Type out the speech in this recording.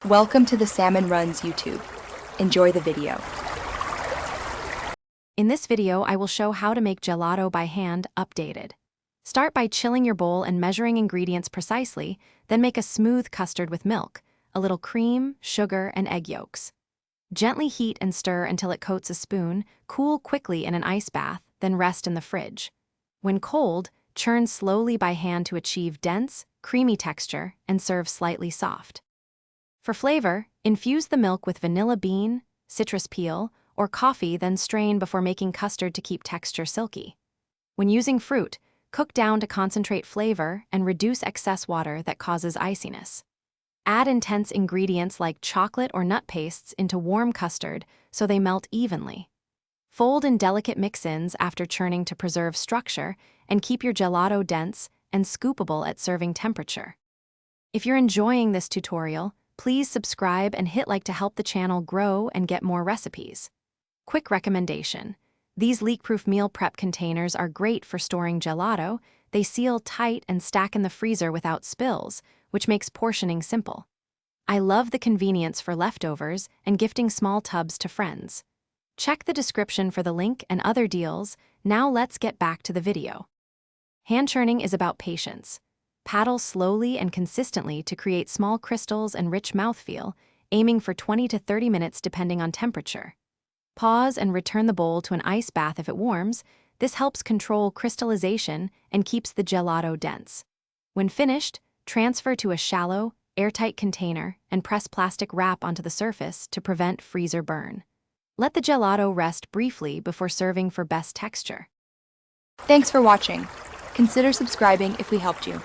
Welcome to the Salmon Runs YouTube. Enjoy the video. In this video, I will show how to make gelato by hand updated. Start by chilling your bowl and measuring ingredients precisely, then make a smooth custard with milk, a little cream, sugar, and egg yolks. Gently heat and stir until it coats a spoon, cool quickly in an ice bath, then rest in the fridge. When cold, churn slowly by hand to achieve dense, creamy texture and serve slightly soft. For flavor, infuse the milk with vanilla bean, citrus peel, or coffee, then strain before making custard to keep texture silky. When using fruit, cook down to concentrate flavor and reduce excess water that causes iciness. Add intense ingredients like chocolate or nut pastes into warm custard so they melt evenly. Fold in delicate mix-ins after churning to preserve structure and keep your gelato dense and scoopable at serving temperature. If you're enjoying this tutorial, please subscribe and hit like to help the channel grow and get more recipes. Quick recommendation: these leak-proof meal prep containers are great for storing gelato. They seal tight and stack in the freezer without spills, which makes portioning simple. I love the convenience for leftovers and gifting small tubs to friends. Check the description for the link and other deals. Now let's get back to the video. Hand churning is about patience. Paddle slowly and consistently to create small crystals and rich mouthfeel, aiming for 20 to 30 minutes depending on temperature. Pause and return the bowl to an ice bath if it warms. This helps control crystallization and keeps the gelato dense. When finished, transfer to a shallow, airtight container and press plastic wrap onto the surface to prevent freezer burn. Let the gelato rest briefly before serving for best texture. Thanks for watching. Consider subscribing if we helped you.